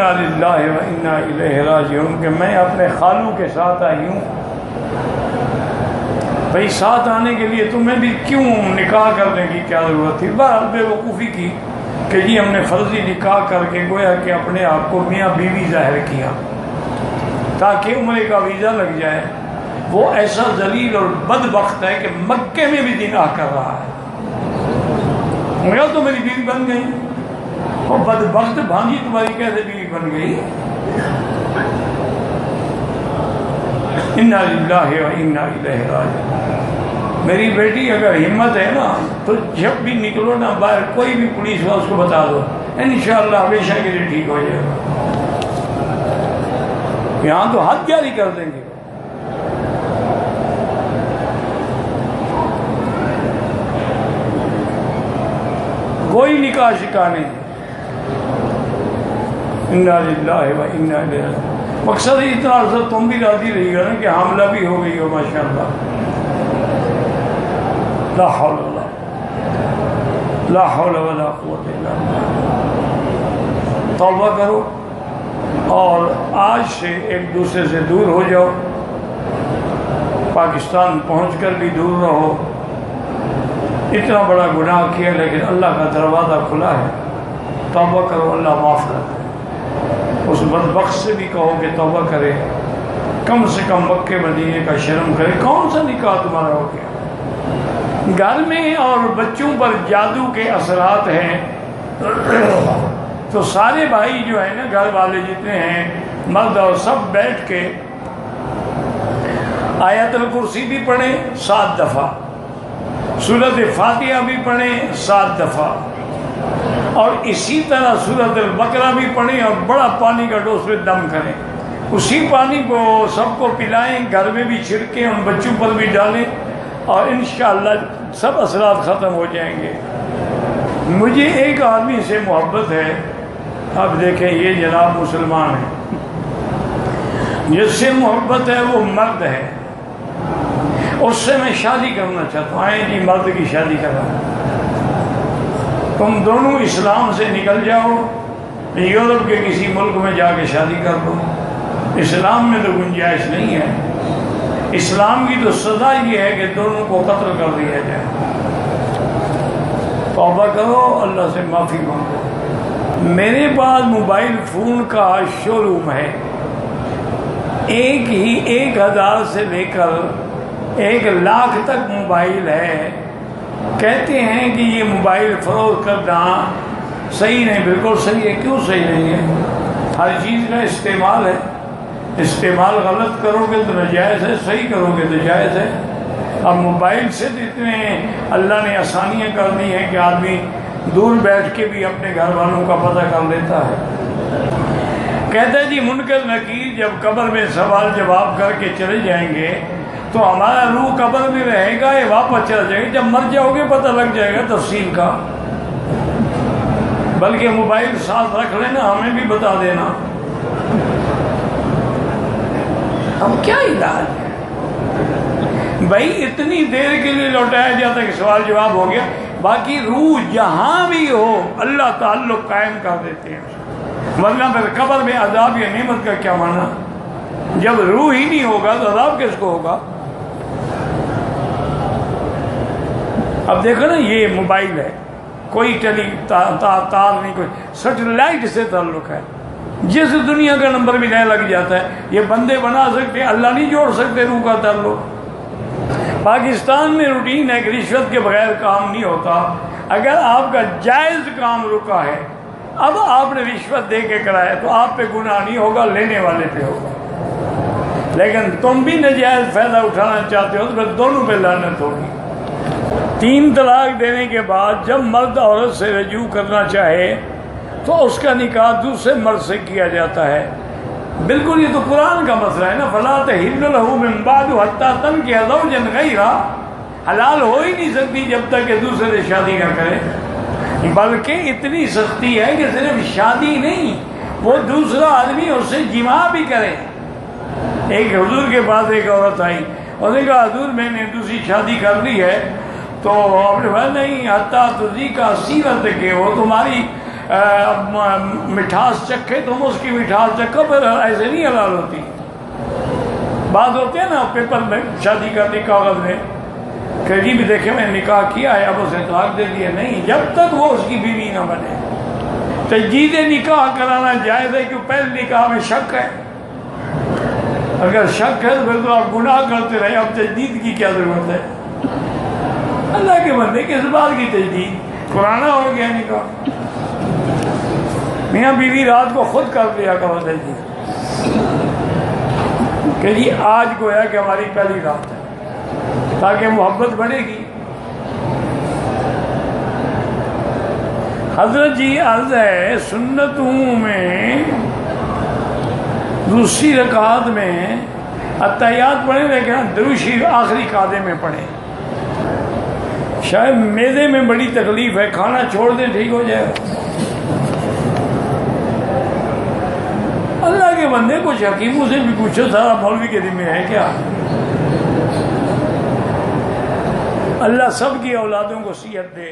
انا للہ و انا الیہ راجعون کہ میں اپنے خالوں کے ساتھ آئی ہوں. بھائی ساتھ آنے کے لیے تمہیں بھی کیوں نکاح کرنے کی کیا ضرورت تھی؟ بہرحال بے وقوفی کی کہ جی ہم نے فرضی نکاح کر کے گویا کہ اپنے آپ کو میاں بیوی ظاہر کیا تاکہ عمرے کا ویزا لگ جائے. وہ ایسا ذلیل اور بدبخت ہے کہ مکے میں بھی نکاح کر رہا ہے. مگر تو میری بیوی بن گئی. وہ بدبخت بھانجی تمہاری کیسے بیوی بن گئی؟ انا للہ و انا الیہ راجعون. میری بیٹی اگر ہمت ہے نا تو جب بھی نکلو نا باہر کوئی بھی پولیس ہو اس کو بتا دو، انشاءاللہ ہمیشہ کے لیے ٹھیک ہو جائے گا. یہاں تو حد جاری کر دیں گے. کوئی نکاح شکا نہیں. انا للہ و انا الیہ راجعون. مقصد اتنا عرصہ تم بھی راضی رہی گا نا کہ حاملہ بھی ہو گئی ہو ماشاءاللہ. لا حول ولا قوت الا باللہ. توبہ کرو اور آج سے ایک دوسرے سے دور ہو جاؤ. پاکستان پہنچ کر بھی دور رہو. اتنا بڑا گناہ کیا لیکن اللہ کا دروازہ کھلا ہے. توبہ کرو، اللہ معاف کر دے. اس بدبخت سے بھی کہو کہ توبہ کرے، کم سے کم مکے مدینے کا شرم کرے. کون سا نکاح تمہارا ہو گیا؟ گھر میں اور بچوں پر جادو کے اثرات ہیں تو سارے بھائی جو ہیں نا گھر والے جتنے ہیں مرد اور سب بیٹھ کے آیت الکرسی بھی پڑھیں 7 دفعہ، سورۃ فاتحہ بھی پڑھیں 7 دفعہ، اور اسی طرح سورۃ البقرہ بھی پڑھیں اور بڑا پانی کا ڈوز پہ دم کریں. اسی پانی کو سب کو پلائیں، گھر میں بھی چھڑکیں، ان بچوں پر بھی ڈالیں اور انشاءاللہ سب اثرات ختم ہو جائیں گے. مجھے ایک آدمی سے محبت ہے. اب دیکھیں یہ جناب مسلمان ہے، جس سے محبت ہے وہ مرد ہے، اس سے میں شادی کرنا چاہتا ہوں. آئیں جی مرد کی شادی کرا. تم دونوں اسلام سے نکل جاؤ، یورپ کے کسی ملک میں جا کے شادی کر دو. اسلام میں تو گنجائش نہیں ہے. اسلام کی تو سزا یہ ہے کہ دونوں کو قتل کر دیا جائے. توبہ کرو، اللہ سے معافی مانگو. میرے پاس موبائل فون کا شو روم ہے. ایک ہی 1000 سے لے کر 1,00,000 تک موبائل ہے. کہتے ہیں کہ یہ موبائل فروخت کرنا صحیح نہیں. بالکل صحیح ہے. کیوں صحیح نہیں ہے؟ ہر چیز کا استعمال ہے. استعمال غلط کرو گے تو ناجائز ہے، صحیح کرو گے تو جائز ہے. اب موبائل سے اتنے اللہ نے آسانیاں کر دی ہیں کہ آدمی دور بیٹھ کے بھی اپنے گھر والوں کا پتہ کر لیتا ہے. کہتا ہے جی منکر نکیر جب قبر میں سوال جواب کر کے چلے جائیں گے تو ہمارا روح قبر میں رہے گا، یہ واپس چلا جائے گا. جب مر جاؤ گے پتہ لگ جائے گا تفصیل کا. بلکہ موبائل ساتھ رکھ لینا، ہمیں بھی بتا دینا. اب کیا علاج ہے بھائی؟ اتنی دیر کے لیے لوٹایا جاتا ہے کہ سوال جواب ہو گیا، باقی روح جہاں بھی ہو اللہ تعلق قائم کر دیتے ہیں. ورنہ پھر قبر میں عذاب یا نعمت کا کیا معنی؟ جب روح ہی نہیں ہوگا تو عذاب کس کو ہوگا؟ اب دیکھو نا یہ موبائل ہے، کوئی تار نہیں، کوئی سیٹلائٹ سے تعلق ہے. جس دنیا کا نمبر بھی نیا لگ جاتا ہے. یہ بندے بنا سکتے، اللہ نہیں جوڑ سکتے روح کا تعلق. پاکستان میں روٹین ہے کہ رشوت کے بغیر کام نہیں ہوتا. اگر آپ کا جائز کام رکا ہے، اب آپ نے رشوت دے کے کرایا تو آپ پہ گناہ نہیں ہوگا، لینے والے پہ ہوگا. لیکن تم بھی ناجائز فائدہ اٹھانا چاہتے ہو تو پھر دونوں پہ لعنت ہوگی. 3 طلاق دینے کے بعد جب مرد عورت سے رجوع کرنا چاہے تو اس کا نکاح دوسرے مرد سے کیا جاتا ہے. بالکل یہ تو قرآن کا مسئلہ ہے نا. فَلَا تَحِلُّ لَهُ مِن بَعْدُ حَتَّىٰ تَنكِحَ زَوْجًا غَيْرَهُ. حلال ہو ہی نہیں سکتی جب تک کہ دوسرے سے شادی نہ کرے. بلکہ اتنی سختی ہے کہ صرف شادی نہیں، وہ دوسرا آدمی اس سے جماع بھی کرے. ایک حضور کے پاس ایک عورت آئی، اس نے کہا حضور میں نے دوسری شادی کر لی ہے. تو آپ نے کہا نہیں، حتیٰ تزیکا سیرت کے وہ تمہاری مٹھاس چکھے تم اس کی مٹھاس چکھو، پھر ایسے نہیں حلال ہوتی. بعض ہوتے ہیں نا پیپر میں شادی کرنے کاغذ میں کہ جی بھی دیکھے میں نکاح کیا ہے، اب اس نے طلاق دے دیا. نہیں، جب تک وہ اس کی بیوی نہ بنے. تجدید نکاح کرانا جائز ہے کہ پہلے نکاح میں شک ہے. اگر شک ہے تو پھر تو آپ گناہ کرتے رہے، اب تجدید کی کیا ضرورت ہے؟ اللہ کے بندے کس بات کی تجدید؟ پرانا ہو گیا نکاح. میاں بیوی رات کو خود کر لیا کرو تجدید کہ جی آج گویا کہ ہماری پہلی رات ہے، تاکہ محبت بڑھے گی. حضرت جی عرض ہے سنتوں میں دوسری رکعت میں اتحیات پڑھیں، لیکن درود شریف آخری قاعدے میں پڑھیں. شاید میدے میں بڑی تکلیف ہے، کھانا چھوڑ دیں ٹھیک ہو جائے گا. اللہ کے بندے کچھ حکیموں سے بھی پوچھو، سارا مولوی کے ذمہ ہے کیا؟ اللہ سب کی اولادوں کو صحت دے.